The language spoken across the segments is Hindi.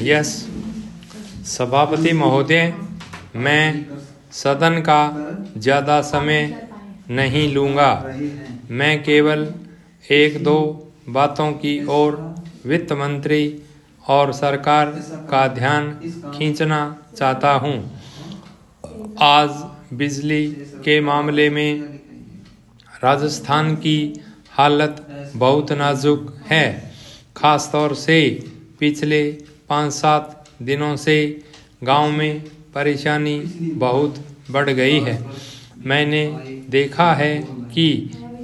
यस सभापति महोदय, मैं सदन का ज़्यादा समय नहीं लूँगा। मैं केवल एक दो बातों की ओर वित्त मंत्री और सरकार का ध्यान खींचना चाहता हूँ। आज बिजली के मामले में राजस्थान की हालत बहुत नाजुक है। खास तौर से पिछले 5-7 दिनों से गांव में परेशानी बहुत बढ़ गई है। मैंने देखा है कि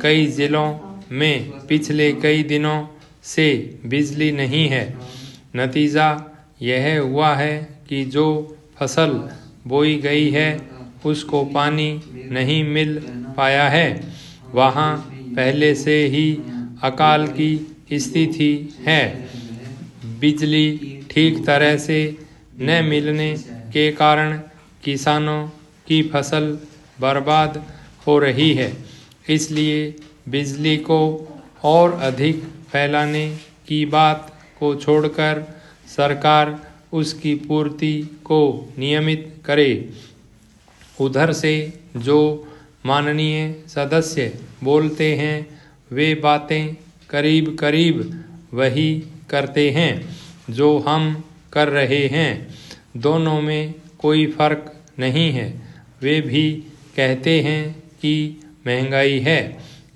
कई जिलों में पिछले कई दिनों से बिजली नहीं है। नतीजा यह हुआ है कि जो फसल बोई गई है उसको पानी नहीं मिल पाया है। वहाँ पहले से ही अकाल की स्थिति है। बिजली ठीक तरह से न मिलने के कारण किसानों की फसल बर्बाद हो रही है। इसलिए बिजली को और अधिक फैलाने की बात को छोड़कर सरकार उसकी पूर्ति को नियमित करे। उधर से जो माननीय सदस्य बोलते हैं वे बातें करीब करीब वही करते हैं जो हम कर रहे हैं। दोनों में कोई फर्क नहीं है। वे भी कहते हैं कि महंगाई है,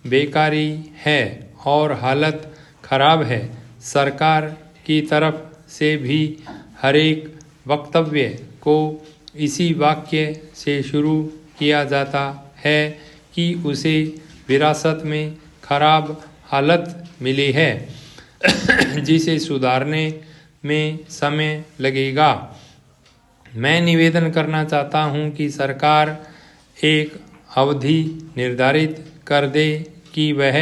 बेकारी है और हालत खराब है। सरकार की तरफ से भी हर एक वक्तव्य को इसी वाक्य से शुरू किया जाता है कि उसे विरासत में खराब हालत मिली है जिसे सुधारने में समय लगेगा। मैं निवेदन करना चाहता हूं कि सरकार एक अवधि निर्धारित कर दे कि वह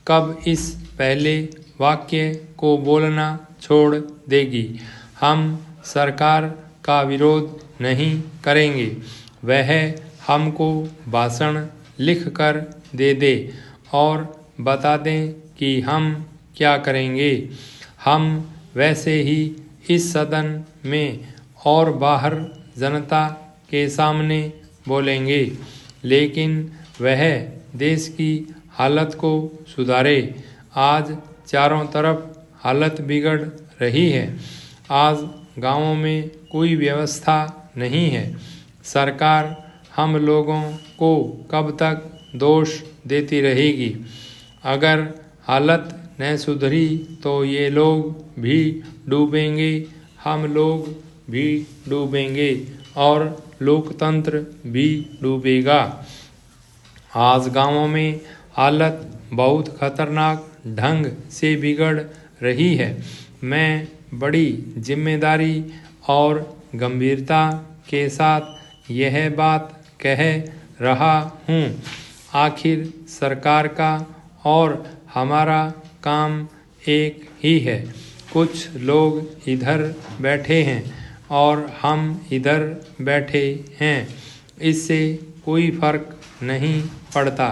कब इस पहले वाक्य को बोलना छोड़ देगी। हम सरकार का विरोध नहीं करेंगे। वह हमको भाषण लिख कर दे दे और बता दें कि हम क्या करेंगे। हम वैसे ही इस सदन में और बाहर जनता के सामने बोलेंगे, लेकिन वह देश की हालत को सुधारे। आज चारों तरफ हालत बिगड़ रही है। आज गांवों में कोई व्यवस्था नहीं है। सरकार हम लोगों को कब तक दोष देती रहेगी। अगर हालत न सुधरी तो ये लोग भी डूबेंगे, हम लोग भी डूबेंगे और लोकतंत्र भी डूबेगा। आज गांवों में हालत बहुत खतरनाक ढंग से बिगड़ रही है। मैं बड़ी जिम्मेदारी और गंभीरता के साथ यह बात कह रहा हूँ। आखिर सरकार का और हमारा काम एक ही है। कुछ लोग इधर बैठे हैं और हम इधर बैठे हैं। इससे कोई फर्क नहीं पड़ता।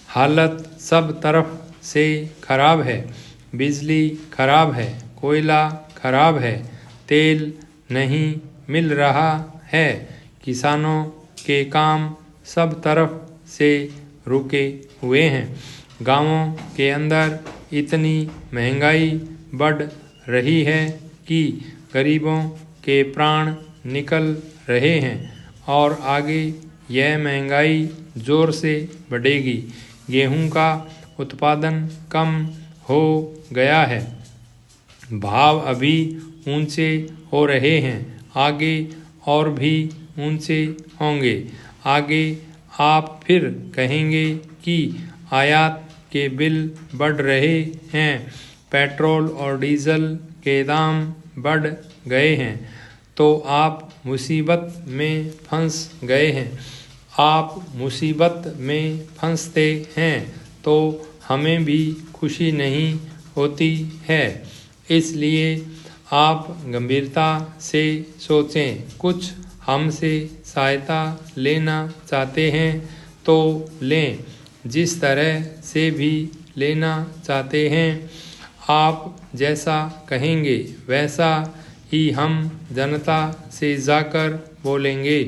हालत सब तरफ से खराब है। बिजली खराब है, कोयला खराब है, तेल नहीं मिल रहा है। किसानों के काम सब तरफ से रुके हुए हैं। गांवों के अंदर इतनी महंगाई बढ़ रही है कि गरीबों के प्राण निकल रहे हैं और आगे यह महंगाई जोर से बढ़ेगी। गेहूं का उत्पादन कम हो गया है। भाव अभी ऊंचे हो रहे हैं, आगे और भी ऊंचे होंगे। आगे आप फिर कहेंगे कि आयात के बिल बढ़ रहे हैं, पेट्रोल और डीजल के दाम बढ़ गए हैं, तो आप मुसीबत में फंस गए हैं। आप मुसीबत में फंसते हैं तो हमें भी खुशी नहीं होती है। इसलिए आप गंभीरता से सोचें। कुछ हमसे सहायता लेना चाहते हैं तो लें। जिस तरह से भी लेना चाहते हैं। आप जैसा कहेंगे वैसा ही हम जनता से जाकर बोलेंगे।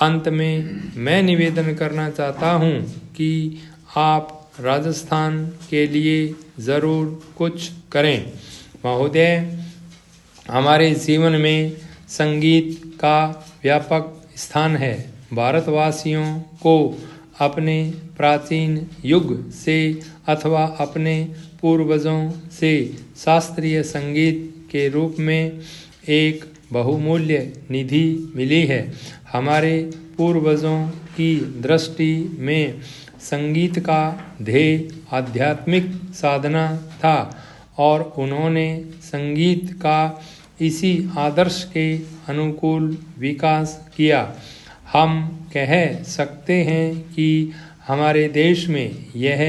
अंत में मैं निवेदन करना चाहता हूँ कि आप राजस्थान के लिए ज़रूर कुछ करें। महोदय, हमारे जीवन में संगीत का व्यापक स्थान है। भारतवासियों को अपने प्राचीन युग से अथवा अपने पूर्वजों से शास्त्रीय संगीत के रूप में एक बहुमूल्य निधि मिली है। हमारे पूर्वजों की दृष्टि में संगीत का ध्येय आध्यात्मिक साधना था और उन्होंने संगीत का इसी आदर्श के अनुकूल विकास किया। हम कह सकते हैं कि हमारे देश में यह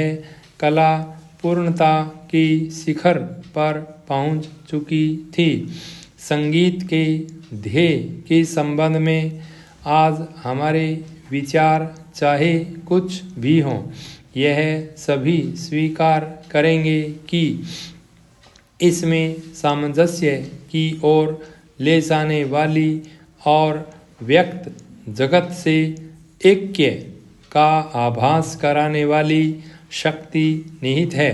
कला पूर्णता की शिखर पर पहुंच चुकी थी। संगीत के ध्येय के संबंध में आज हमारे विचार चाहे कुछ भी हों, यह सभी स्वीकार करेंगे कि इसमें सामंजस्य की ओर ले जाने वाली और व्यक्त जगत से ऐक्य का आभास कराने वाली शक्ति निहित है।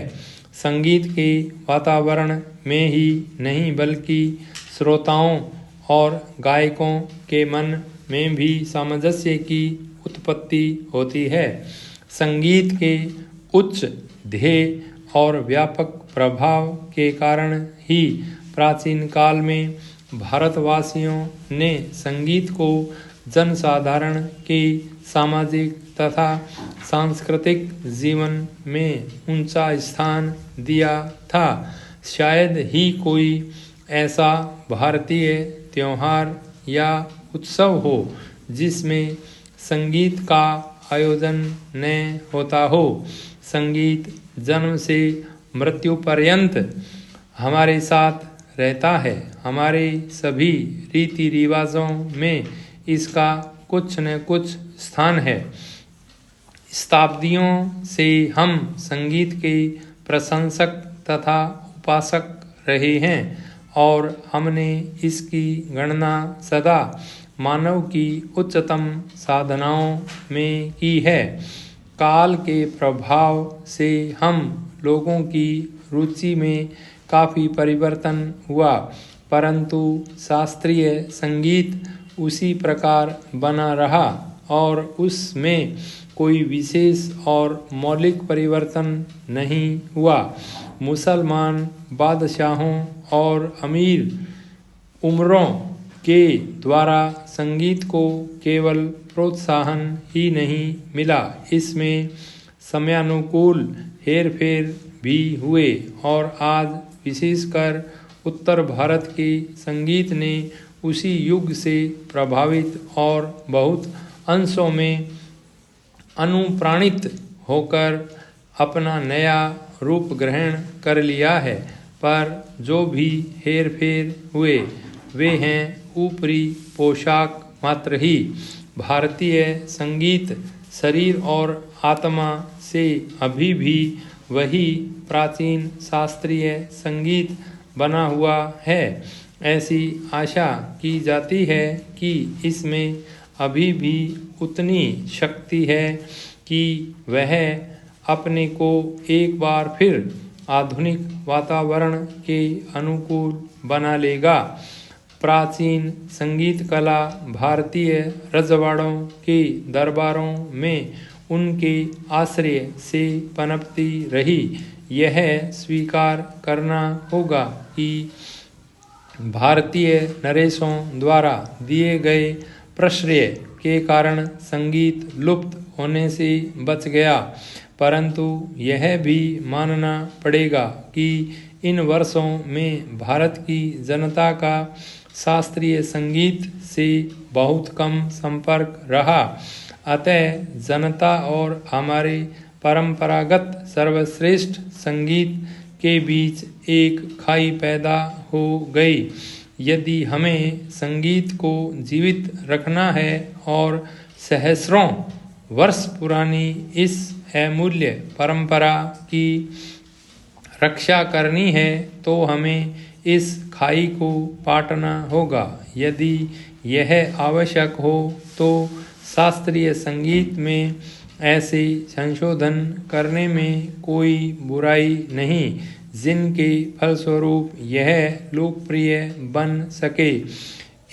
संगीत के वातावरण में ही नहीं बल्कि श्रोताओं और गायकों के मन में भी सामंजस्य की उत्पत्ति होती है। संगीत के उच्च ध्येय और व्यापक प्रभाव के कारण ही प्राचीन काल में भारतवासियों ने संगीत को जनसाधारण के सामाजिक तथा सांस्कृतिक जीवन में ऊंचा स्थान दिया था। शायद ही कोई ऐसा भारतीय त्योहार या उत्सव हो जिसमें संगीत का आयोजन न होता हो। संगीत जन्म से मृत्यु पर्यंत हमारे साथ रहता है। हमारे सभी रीति रिवाजों में इसका कुछ न कुछ स्थान है। शताब्दियों से हम संगीत के प्रशंसक तथा उपासक रहे हैं और हमने इसकी गणना सदा मानव की उच्चतम साधनाओं में की है। काल के प्रभाव से हम लोगों की रुचि में काफ़ी परिवर्तन हुआ, परंतु शास्त्रीय संगीत उसी प्रकार बना रहा और उसमें कोई विशेष और मौलिक परिवर्तन नहीं हुआ। मुसलमान बादशाहों और अमीर उमरों के द्वारा संगीत को केवल प्रोत्साहन ही नहीं मिला, इसमें समयानुकूल हेरफेर भी हुए और आज विशेषकर उत्तर भारत के संगीत ने उसी युग से प्रभावित और बहुत अंशों में अनुप्राणित होकर अपना नया रूप ग्रहण कर लिया है। पर जो भी हेरफेर हुए वे हैं ऊपरी पोशाक मात्र ही। भारतीय संगीत शरीर और आत्मा से अभी भी वही प्राचीन शास्त्रीय संगीत बना हुआ है। ऐसी आशा की जाती है कि इसमें अभी भी उतनी शक्ति है कि वह अपने को एक बार फिर आधुनिक वातावरण के अनुकूल बना लेगा। प्राचीन संगीत कला भारतीय रजवाड़ों के दरबारों में उनके आश्रय से पनपती रही। यह स्वीकार करना होगा कि भारतीय नरेशों द्वारा दिए गए प्रश्रय के कारण संगीत लुप्त होने से बच गया, परंतु यह भी मानना पड़ेगा कि इन वर्षों में भारत की जनता का शास्त्रीय संगीत से बहुत कम संपर्क रहा। अतः जनता और हमारे परंपरागत सर्वश्रेष्ठ संगीत के बीच एक खाई पैदा हो गई। यदि हमें संगीत को जीवित रखना है और सहस्रों वर्ष पुरानी इस अमूल्य परंपरा की रक्षा करनी है तो हमें इस खाई को पाटना होगा। यदि यह आवश्यक हो तो शास्त्रीय संगीत में ऐसे संशोधन करने में कोई बुराई नहीं जिनके फलस्वरूप यह लोकप्रिय बन सके।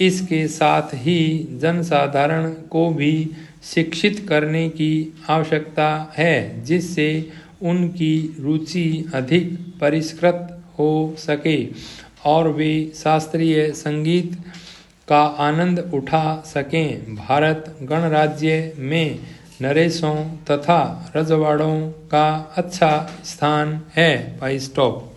इसके साथ ही जनसाधारण को भी शिक्षित करने की आवश्यकता है जिससे उनकी रुचि अधिक परिष्कृत हो सके और वे शास्त्रीय संगीत का आनंद उठा सकें। भारत गणराज्य में नरेशों तथा रजवाड़ों का अच्छा स्थान है। भाई स्टॉप।